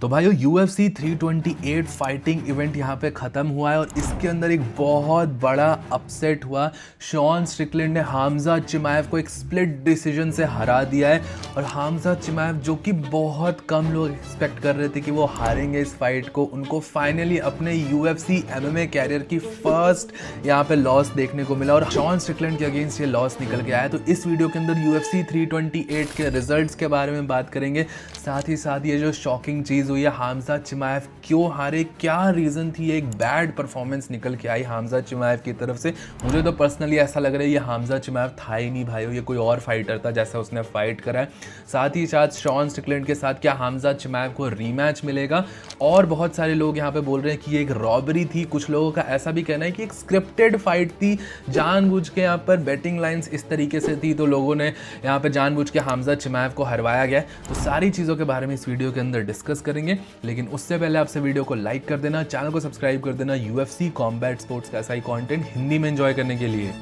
तो भाइयों UFC 328 fighting event यहाँ पे ख़त्म हुआ है और इसके अंदर एक बहुत बड़ा अपसेट हुआ। शॉन स्ट्रिकलैंड ने हामजा चिमाएव को एक स्प्लिट डिसीजन से हरा दिया है और हामजा चिमाएव जो कि बहुत कम लोग एक्सपेक्ट कर रहे थे कि वो हारेंगे इस फाइट को, उनको फाइनली अपने UFC MMA कैरियर की फर्स्ट यहाँ पे लॉस देखने को मिला और शॉन स्ट्रिकलैंड के अगेंस्ट ये लॉस निकल के आया। तो इस वीडियो के अंदर UFC 328 के रिजल्ट्स के बारे में बात करेंगे, साथ ही साथ ये जो शॉकिंग चीज़ हुई है हामजा चिमाएव क्यों हारे, क्या रीज़न थी, एक बैड परफॉर्मेंस निकल के आई हामजा चिमाएव की तरफ से। मुझे तो पर्सनली ऐसा लग रहा है ये हामजा चिमाएव था ही नहीं भाइयों, ये कोई और फाइटर था जैसा उसने फाइट करा है। साथ ही साथ शॉन स्ट्रिकलैंड के साथ क्या हामजा चिमाएव को रीमैच मिलेगा, और बहुत सारे लोग यहाँ पे बोल रहे हैं कि ये एक रॉबरी थी। कुछ लोगों का ऐसा भी कहना है कि एक स्क्रिप्टेड फाइट थी, जानबूझ के यहाँ पर बेटिंग लाइंस इस तरीके से थी तो लोगों ने यहाँ पे जानबूझ के हामजा चिमाएव को हरवाया गया। तो सारी चीज़ों के बारे में इस वीडियो के अंदर डिस्कस करेंगे, लेकिन उससे पहले आपसे वीडियो को लाइक कर देना, चैनल को सब्सक्राइब कर देना UFC कॉम्बैट स्पोर्ट्स का ऐसा ही कंटेंट हिंदी में एंजॉय करने के लिए।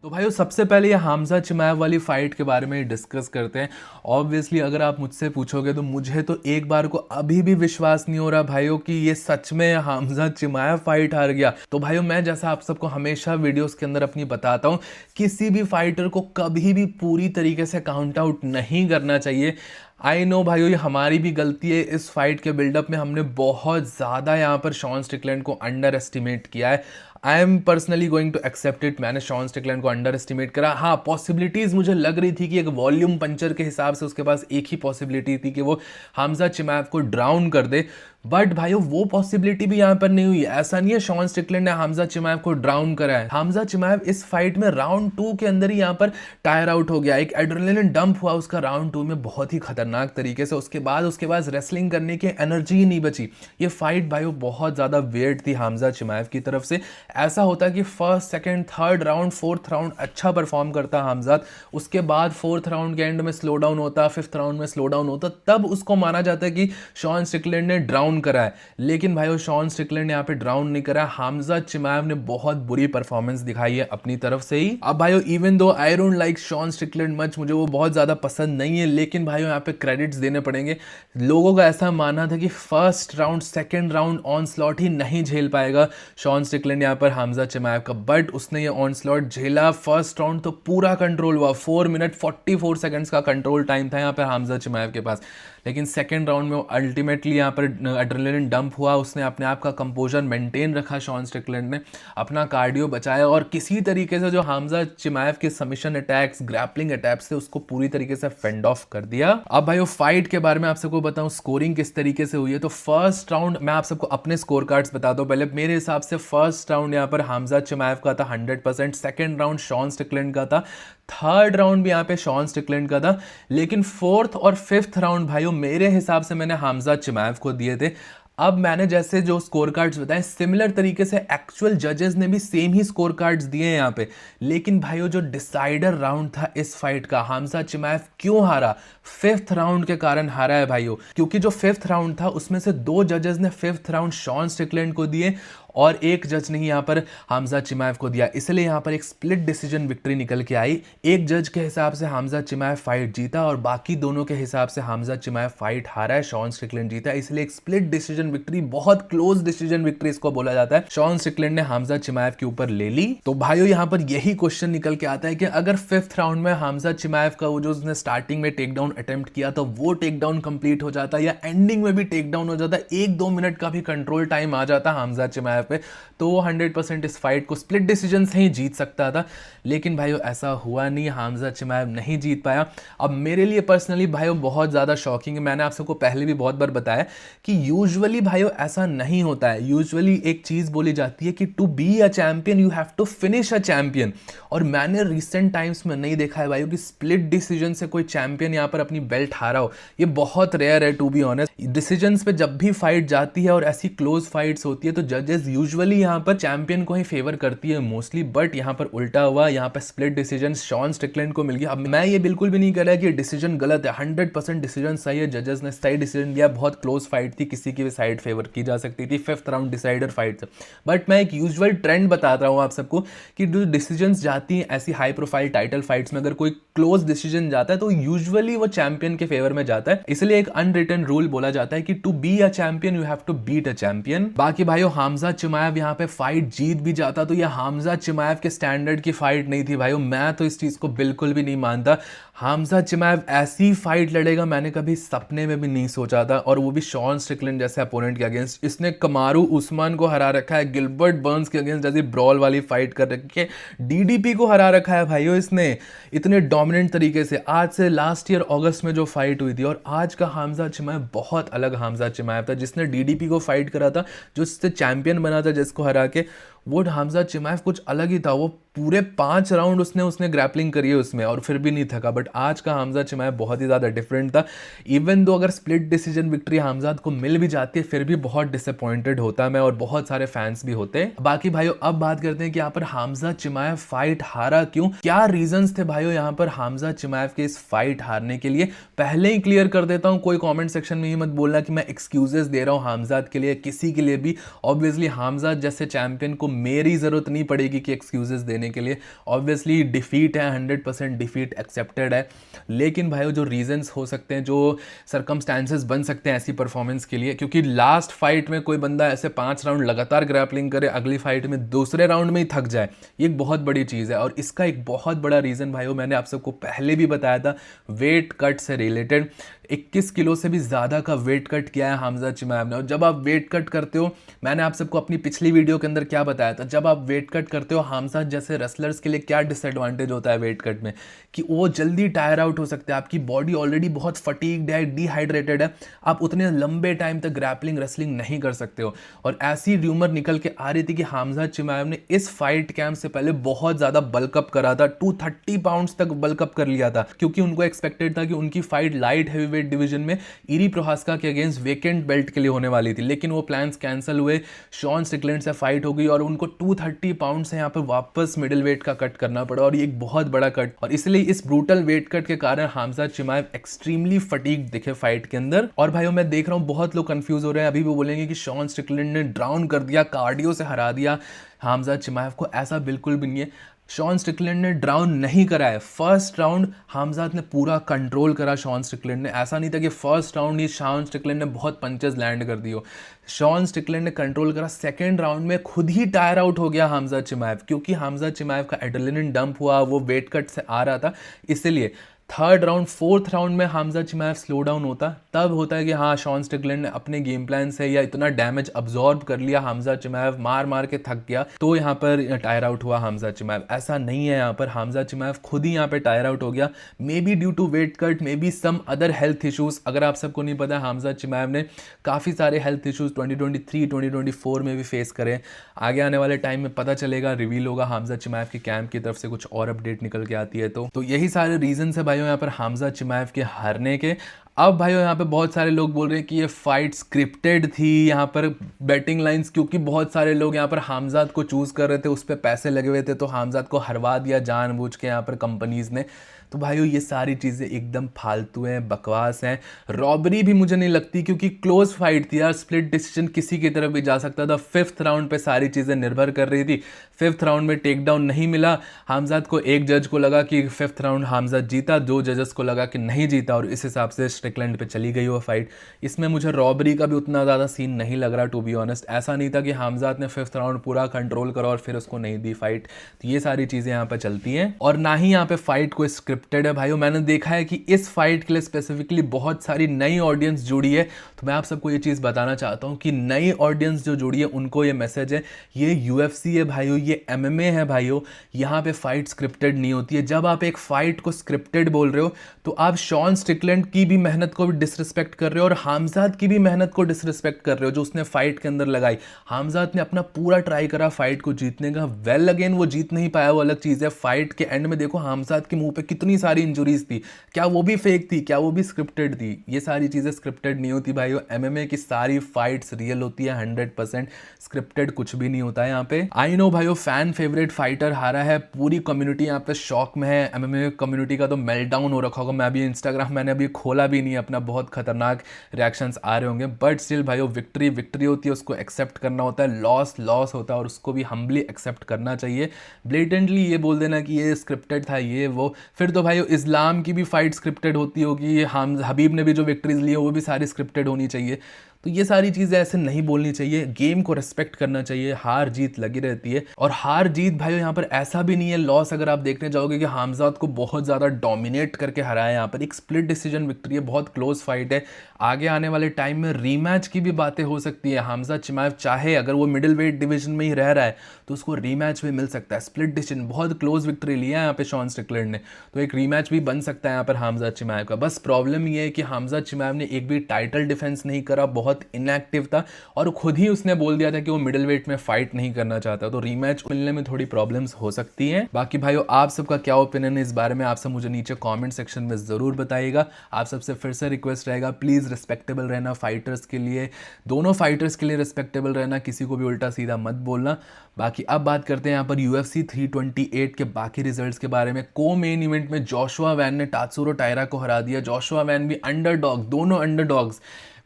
तो भाइयों सबसे पहले ये हामजा चिमाएव वाली फाइट के बारे में डिस्कस करते हैं। ऑब्वियसली अगर आप मुझसे पूछोगे तो मुझे तो एक बार को अभी भी विश्वास नहीं हो रहा भाइयों कि ये सच में हामजा चिमाएव फाइट हार गया। तो भाइयों मैं जैसा आप सबको हमेशा वीडियोस के अंदर अपनी बताता हूँ, किसी भी फाइटर को कभी भी पूरी तरीके से काउंट आउट नहीं करना चाहिए। आई नो भाइयों ये हमारी भी गलती है, इस फाइट के बिल्डअप में हमने बहुत ज़्यादा यहाँ पर शॉन स्ट्रिकलैंड को अंडर एस्टिमेट किया है। I am personally going to accept it, मैंने शॉन स्ट्रिकलैंड को अंडर एस्टिमेट करा। हाँ, पॉसिबिलिटीज़ मुझे लग रही थी कि एक वॉल्यूम पंचर के हिसाब से उसके पास एक ही पॉसिबिलिटी थी कि वो हामजा चिमाएव को ड्राउन कर दे, बट भाइयों वो पॉसिबिलिटी भी यहाँ पर नहीं हुई। ऐसा नहीं है शॉन स्ट्रिकलैंड ने हामजा चिमाएव को ड्राउन करा है। हामजा चिमाएव इस फाइट में राउंड 2 के अंदर ही यहाँ पर टायर आउट हो गया, एक एड्रेनलिन डंप हुआ उसका राउंड 2 में बहुत ही खतरनाक तरीके से। उसके बाद रेसलिंग करने की एनर्जी ही नहीं बची। ये फाइट भाइयों बहुत ज़्यादा वेट थी हामजा चिमाएव की तरफ से। ऐसा होता कि first second third round fourth round अच्छा परफॉर्म करता हामजा, उसके बाद फोर्थ राउंड के एंड में स्लो डाउन होता, फिफ्थ राउंड में स्लो डाउन होता, तब उसको माना जाता है कि शॉन स्ट्रिकलैंड ने ड्राउन करा है। लेकिन भाइयों शॉन स्ट्रिकलैंड ने यहाँ पे ड्राउन नहीं करा, हामजा चिमाएव ने बहुत बुरी परफॉर्मेंस दिखाई है अपनी तरफ से ही। अब भाइयों even though I don't like Sean Strickland much, मुझे वो बहुत ज्यादा पसंद नहीं है, लेकिन भाइयों यहाँ पे क्रेडिट्स देने पड़ेंगे। लोगों का ऐसा मानना था कि first round second round onslaught ही नहीं झेल पाएगा शॉन स्ट्रिकलैंड यहाँ पर हामजा चिमाएव का, बट उसने ये ऑन स्लॉट झेला। फर्स्ट राउंड तो पूरा कंट्रोल हुआ, 4 मिनट 44 सेकंड्स का कंट्रोल टाइम था यहाँ पर हामजा चिमाएव के पास। लेकिन सेकेंड राउंड में अल्टीमेटली यहाँ पर एड्रेनलिन डंप हुआ, उसने अपने आप का कंपोजर मेंटेन रखा, शॉन स्ट्रिकलैंड ने अपना कार्डियो बचाया और किसी तरीके से जो हामजा चिमाएव के सबमिशन अटैक्स ग्रैपलिंग अटैक्स थे उसको पूरी तरीके से फेंड ऑफ कर दिया। अब भाई फाइट के बारे में आप सबको बताऊं स्कोरिंग किस तरीके से हुई है। तो फर्स्ट राउंड मैं आप सबको अपने स्कोर कार्ड्स बता दूं पहले। मेरे हिसाब से फर्स्ट राउंड यहाँ पर हामजा चिमाएव का था 100%, सेकेंड राउंड शॉन स्ट्रिकलैंड का था, थर्ड राउंड भी यहाँ पे शॉन स्ट्रिकलैंड का था, लेकिन फोर्थ और फिफ्थ राउंड भाइयों मेरे हिसाब से मैंने हामजा चिमाएव को दिए थे। अब मैंने जैसे जो स्कोर कार्ड्स बताए सिमिलर तरीके से एक्चुअल जजेस ने भी सेम ही स्कोर कार्ड्स दिए हैं यहाँ पे, लेकिन भाइयों जो डिसाइडर राउंड था इस फाइट का, हामजा चिमाएव क्यों हारा, फिफ्थ राउंड के कारण हारा है भाइयों। क्योंकि जो फिफ्थ राउंड था उसमें से 2 जजेस ने फिफ्थ राउंड शॉन स्ट्रिकलैंड को दिए और एक जज ने यहाँ पर हामजा चिमाएव को दिया, इसलिए यहाँ पर एक स्प्लिट डिसीजन विक्ट्री निकल के आई। एक जज के हिसाब से हामजा चिमाएव फाइट जीता और बाकी दोनों के हिसाब से हामजा चिमाएव फाइट हारा है, शॉन स्ट्रिकलैंड जीता, इसलिए एक स्प्लिट डिसीजन विक्ट्री, बहुत क्लोज डिसीजन विक्ट्री इसको बोला जाता है, शॉन स्ट्रिकलैंड ने हामजा चिमाएव के ऊपर ले ली। तो भाइयों यहाँ पर यही क्वेश्चन निकल के आता है कि अगर फिफ्थ राउंड में हामजा चिमाएव का वो जो उसने स्टार्टिंग में टेक डाउन अटेम्प्ट किया तो वो टेक डाउन कंप्लीट हो जाता या एंडिंग में भी टेक डाउन हो जाता, 1-2 मिनट का भी कंट्रोल टाइम आ जाता हामजा चिमाएव पे, तो वो 100% इस फाइट को स्प्लिट डिसीजन से ही जीत सकता था। लेकिन भाइयों ऐसा हुआ नहीं, हामजा चिमाएव नहीं जीत पाया। अब मेरे लिए पर्सनली भाइयों बहुत ज़्यादा शॉकिंग है, मैंने आप सबको पहले भी बहुत बार बताया कि यूजुअली भाइयों ऐसा नहीं होता है। यूजुअली एक चीज़ बोली जाती है कि to be a champion you have to finish a champion, और मैंने रिसेंट टाइम्स में नहीं देखा है भाइयों कि स्प्लिट डिसीजन से कोई चैंपियन यहाँ पर अपनी बेल्ट हारा हो। ये बहुत रेयर है टू बी ऑनेस्ट। डिसीजंस पे जब भी फाइट जाती है और ऐसी क्लोज फाइट्स होती है तो जजेस यूजुअली यहाँ पर चैंपियन को ही फेवर करती है मोस्टली, बट यहाँ पर उल्टा हुआ, यहाँ पर स्प्लिट डिसीजन शॉन स्ट्रिकलैंड को मिल गया। अब मैं ये बिल्कुल भी नहीं कह रहा कि डिसीजन गलत है, 100% डिसीजन सही है, जजेस ने सही डिसीजन लिया, बहुत क्लोज फाइट थी, किसी की भी साइड फेवर की जा सकती थी, 5th राउंड डिसाइडर फाइट था। बट मैं एक यूजुअल ट्रेंड बताता हूँ आप सबको कि जो डिसीजंस जाती हैं ऐसी हाई प्रोफाइल टाइटल फाइट्स में, अगर कोई क्लोज डिसीजन जाता है तो यूजुअली वो चैंपियन के फेवर में जाता है। इसलिए एक अनरिटन रूल बोला जाता है कि to be a champion you have to beat a champion. बाकी भाइयों हामजा चिमाएव यहाँ पे फाइट जीत भी जाता तो ये हामजा चिमाएव के स्टैंडर्ड की फाइट नहीं थी भाइयों, मैं तो इस चीज को बिल्कुल भी नहीं मानता। हामजा चिमाएव ऐसी फाइट लड़ेगा मैंने कभी सपने में भी नहीं सोचा था, और वो भी शॉन स्ट्रिकलैंड जैसे अपोनेंट के अगेंस्ट। इसने कमारू उस्मान को हरा रखा है, गिलबर्ट बर्न्स के अगेंस्ट जैसी ब्रॉल वाली फाइट कर रखी है, डीडीपी को हरा रखा है भाइयों इसने इतने डोमिनेंट तरीके से। आज से लास्ट ईयर अगस्त में जो फाइट हुई थी और आज का हामजा चिमाएव बहुत अलग हामजा चिमाएव था, जिसने डीडीपी को फाइट करा था, जो इससे चैंपियन बना था जिसको हरा के, वो हामजा चिमाएव कुछ अलग ही था। वो पूरे 5 राउंड उसने ग्रैपलिंग करी है उसमें और फिर भी नहीं थका। बट आज का हामजा चिमाएव बहुत ही ज़्यादा डिफरेंट था। इवन दो अगर स्प्लिट डिसीजन विक्ट्री हामजाद को मिल भी जाती है फिर भी बहुत डिसअपॉइंटेड होता मैं, और बहुत सारे फैंस भी होते। बाकी भाइयों अब बात करते हैं कि यहाँ पर हामजा चिमाएव फाइट हारा क्यों, क्या रीजंस थे भाइयों यहाँ पर हामजा चिमाएव के इस फाइट हारने के लिए। पहले ही क्लियर कर देता हूँ, कोई कॉमेंट सेक्शन में ही मत बोलना कि मैं एक्सक्यूजेस दे रहा हूँ हामजाद के लिए, किसी के लिए भी। ऑब्वियसली हामजाद जैसे चैंपियन को मेरी ज़रूरत नहीं पड़ेगी कि एक्सक्यूजेस देने के लिए। ऑब्वियसली डिफीट है, 100% डिफीट एक्सेप्टेड है, लेकिन भाइयों जो रीजंस हो सकते हैं, जो सर्कमस्टांसेस बन सकते हैं ऐसी परफॉर्मेंस के लिए, क्योंकि लास्ट फाइट में कोई बंदा ऐसे 5 राउंड लगातार ग्रैपलिंग करे, अगली फाइट में दूसरे राउंड में ही थक जाए, ये एक बहुत बड़ी चीज़ है। और इसका एक बहुत बड़ा रीज़न भाइयों मैंने आप सबको पहले भी बताया था, वेट कट से रिलेटेड। 21 किलो से भी ज़्यादा का वेट कट किया है हामजा चिमाएव ने। और जब आप वेट कट करते हो, मैंने आप सबको अपनी पिछली वीडियो के अंदर क्या बताया था, जब आप वेट कट करते हो हामजा जैसे रेसलर्स के लिए क्या डिसएडवांटेज होता है वेट कट में, कि वो जल्दी टायर आउट हो सकते हैं, आपकी बॉडी ऑलरेडी बहुत फटीग्ड है, डिहाइड्रेटेड है, आप उतने लंबे टाइम तक ग्रैपलिंग रेसलिंग नहीं कर सकते हो। और ऐसी र्यूमर निकल के आ रही थी कि हामजा चिमाएव ने इस फाइट कैंप से पहले बहुत ज़्यादा बल्कअप करा था, 230 पाउंड्स तक बल्कअप कर लिया था, क्योंकि उनको एक्सपेक्टेड था कि उनकी fight light heavy weight division में इरी प्रोहास्का के अगेंस्ट वेकेंट बेल्ट के लिए होने वाली थी, लेकिन वो प्लान्स कैंसिल हुए, शॉन स्ट्रिकलैंड से फाइट हो गई और उनको 230 पाउंड से यहाँ पर वापस मिडिल वेट का कट करना पड़ा, और ये एक बहुत बड़ा कट। और इसलिए इस ब्रूटल वेट कट के कारण हामजा चिमाएव एक्सट्रीमली फटीग दिखे फाइट के अंदर। और भाइयों मैं देख रहा हूँ बहुत लोग कंफ्यूज हो रहे हैं, अभी भी बोलेंगे कि शॉन स्ट्रिकलैंड ने ड्राउन कर दिया, कार्डियो से हरा दिया हामजा चिमाएव को। ऐसा बिल्कुल भी नहीं है, शॉन स्ट्रिकलैंड ने ड्राउन नहीं करा है। फर्स्ट राउंड हामजाद ने पूरा कंट्रोल करा शॉन स्ट्रिकलैंड ने, ऐसा नहीं था कि फर्स्ट राउंड ही शॉन स्ट्रिकलैंड ने बहुत पंचेस लैंड कर दिए हो। शॉन स्ट्रिकलैंड ने कंट्रोल करा, सेकंड राउंड में खुद ही टायर आउट हो गया हामजा चिमाएव, क्योंकि हामजा चिमाएव का एड्रेनलिन डंप हुआ, वो वेट कट से आ रहा था इसलिए। थर्ड राउंड, फोर्थ राउंड में हामजा चिमाएव स्लो डाउन होता, तब होता है कि हाँ शॉन स्ट्रिकलैंड ने अपने गेम प्लान से या इतना डैमेज अब्जॉर्ब कर लिया, हामजा चिमाएव मार मार के थक गया, तो यहाँ पर टायर आउट हुआ हामजा चिमाएव। ऐसा नहीं है, यहाँ पर हामजा चिमाएव खुद ही यहाँ पे टायर आउट हो गया, maybe due to weight cut, maybe some other health issues. अगर आप सबको नहीं पता, हामजा चिमाएव ने काफ़ी सारे हेल्थ इशूज़ 2023 2024 में भी फेस करें। आगे आने वाले टाइम में पता चलेगा, रिवील होगा, हामजा चिमाएव की कैंप की तरफ से कुछ और अपडेट निकल के आती है तो यही सारे रीजन है भाइयों यहाँ पर हामजा चिमाएव के हारने के। अब भाइयों यहाँ पे बहुत सारे लोग बोल रहे हैं कि ये फाइट स्क्रिप्टेड थी, यहाँ पर बैटिंग लाइंस, क्योंकि बहुत सारे लोग यहाँ पर हामजाद को चूज़ कर रहे थे, उस पर पैसे लगे हुए थे, तो हामजाद को हरवा दिया जानबूझ के यहाँ पर कंपनीज ने। तो भाइयों ये सारी चीज़ें एकदम फालतू हैं, बकवास हैं। रॉबरी भी मुझे नहीं लगती, क्योंकि क्लोज फाइट थी यार, स्प्लिट डिसीजन किसी की तरफ भी जा सकता था। 5th राउंड पे सारी चीज़ें निर्भर कर रही थी। 5th राउंड में टेक डाउन नहीं मिला हामजाद को, एक जज को लगा कि 5th राउंड हामजाद जीता, 2 जजेस को लगा कि नहीं जीता, और इस हिसाब से स्ट्रिकलैंड पे चली गई वो फाइट। इसमें मुझे रॉबरी का भी उतना ज़्यादा सीन नहीं लग रहा, टू बी ऑनेस्ट। ऐसा नहीं था कि हामजाद ने 5th राउंड पूरा कंट्रोल करा और फिर उसको नहीं दी फाइट। तो ये सारी चीज़ें यहाँ पर चलती हैं, और ना ही यहाँ पे फाइट कोई स्क्रिप्टेड है भाइयों। मैंने देखा है कि इस फाइट के लिए स्पेसिफिकली बहुत सारी नई ऑडियंस जुड़ी है, तो मैं आप सबको ये चीज़ बताना चाहता हूँ कि नई ऑडियंस जो जुड़ी है उनको ये मैसेज है, ये UFC है भाइयों, ये MMA है भाइयों, यहाँ पे फाइट स्क्रिप्टेड नहीं होती है। जब आप एक फाइट को स्क्रिप्टेड बोल रहे हो तो आप शॉन स्ट्रिकलैंड की भी मेहनत को भी डिसरिस्पेक्ट कर रहे हो और हामजाद की भी मेहनत को डिसरिस्पेक्ट कर रहे हो जो उसने फाइट के अंदर लगाई। हामजाद ने अपना पूरा ट्राई करा फाइट को जीतने का, वेल अगेन वो जीत नहीं पाया, वो अलग चीज़ है। फाइट के एंड में देखो हामजाद के मुंह पे कितनी सारी इंजुरीज थी, क्या वो भी फेक थी, क्या वो भी स्क्रिप्टेड थी? ये सारी चीज़ें स्क्रिप्टेड नहीं होती भाई। एमएमए की सारी फाइट्स रियल होती है, 100%। स्क्रिप्टेड कुछ भी नहीं होता है यहाँ पे। आई नो भाई फैन फेवरेट फाइटर हारा है, पूरी कम्युनिटी यहाँ पे शॉक में है। एमएमए कम्युनिटी का तो मेल्टडाउन हो रखा होगा। मैं अभी इंस्टाग्राम मैंने अभी खोला भी नहीं है अपना, बहुत खतरनाक रिएक्शंस आ रहे होंगे। बट स्टिल भाई विक्ट्री विक्ट्री होती है, उसको एक्सेप्ट करना होता है। लॉस लॉस होता है और उसको भी हम्बली एक्सेप्ट करना चाहिए। ब्लेटेंटली ये बोल देना कि ये स्क्रिप्टेड था ये वो, फिर तो भाई इस्लाम की भी फाइट स्क्रिप्टेड होती होगी। हम हबीब ने भी जो विक्ट्रीज ली है वो भी सारी स्क्रिप्टेड होनी चाहिए। तो ये सारी चीज़ें ऐसे नहीं बोलनी चाहिए। गेम को रिस्पेक्ट करना चाहिए। हार जीत लगी रहती है और हार जीत भाई यहाँ पर ऐसा भी नहीं है लॉस। अगर आप देखने जाओगे कि हामजाद को बहुत ज़्यादा डोमिनेट करके हराया, यहाँ पर एक स्प्लिट डिसीजन विक्ट्री है, बहुत क्लोज फाइट है। आगे आने वाले टाइम में रीमैच की भी बातें हो सकती है। हामजा चिमाएव चाहे अगर वो मिडिल वेट डिवीजन में ही रह रहा है तो उसको रीमैच भी मिल सकता है। स्प्लिट डिसीजन बहुत क्लोज विक्ट्री लिया है यहाँ पे शॉन स्ट्रिकलैंड ने, तो एक रीमैच भी बन सकता है यहाँ पर हामजा चिमाएव का। बस प्रॉब्लम ये है कि हामजा चिमाएव ने एक भी टाइटल डिफेंस नहीं करा, बहुत इनएक्टिव था और खुद ही उसने बोल दिया था कि वो मिडिल वेट में फाइट नहीं करना चाहता, तो रीमैच मिलने में थोड़ी प्रॉब्लम्स हो सकती हैं। बाकी भाइयों आप सबका क्या ओपिनियन है इस बारे में, आप सब मुझे नीचे कमेंट सेक्शन में ज़रूर बताइएगा। आप सबसे फिर से रिक्वेस्ट रहेगा प्लीज़ रिस्पेक्टेबल रहना फाइटर्स के लिए, दोनों फाइटर्स के लिए रिस्पेक्टेबल रहना, किसी को भी उल्टा सीधा मत बोलना। बाकी अब बात करते हैं यहाँ पर UFC 328 के बाकी रिजल्ट्स के बारे में। को मेन इवेंट में जोशुआ वैन ने टात्सुरो टायरा को हरा दिया। जोशुआ वैन भी अंडरडॉग, दोनों अंडरडॉग्स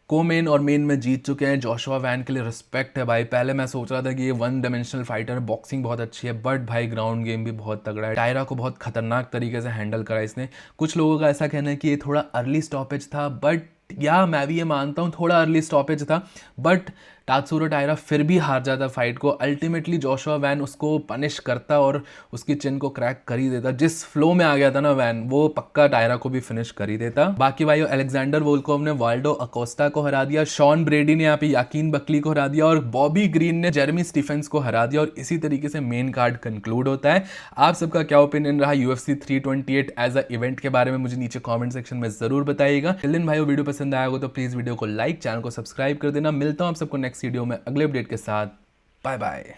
को मेन और मेन में जीत चुके हैं। जोशुआ वैन के लिए रिस्पेक्ट है भाई। पहले मैं सोच रहा था कि ये वन डायमेंशनल फाइटर है, बॉक्सिंग बहुत अच्छी है, बट भाई ग्राउंड गेम भी बहुत तगड़ा है। टायरा को बहुत खतरनाक तरीके से हैंडल करा इसने। कुछ लोगों का ऐसा कहना है कि ये थोड़ा अर्ली स्टॉपेज था, बट या मैं भी ये मानता हूँ थोड़ा अर्ली स्टॉपेज था, बट टात्सुरो टायरा फिर भी हार जाता फाइट को। अल्टीमेटली जोशुआ वैन उसको पनिश करता और उसकी चिन को क्रैक कर ही देता। जिस फ्लो में आ गया था ना वैन, वो पक्का टायरा को भी फिनिश कर ही देता। बाकी भाई अलेक्जेंडर वोल्कोव ने वाल्डो अकोस्टा को हरा दिया, शॉन ब्रेडी ने यहाँ पे याकीन बकली को हरा दिया और बॉबी ग्रीन ने जेरेमी स्टीफेंस को हरा दिया। और इसी तरीके से मेन कार्ड कंक्लूड होता है। आप सबका क्या ओपिनियन रहा UFC 328 एज अ इवेंट के बारे में, मुझे नीचे कॉमेंट सेक्शन में जरूर बताइएगा। टिल देन भाई वीडियो पसंद आया हो तो प्लीज वीडियो को लाइक, चैनल को सब्सक्राइब कर देना। मिलता हूँ आप सबको नेक्स्ट वीडियो में अगले अपडेट के साथ। Bye bye.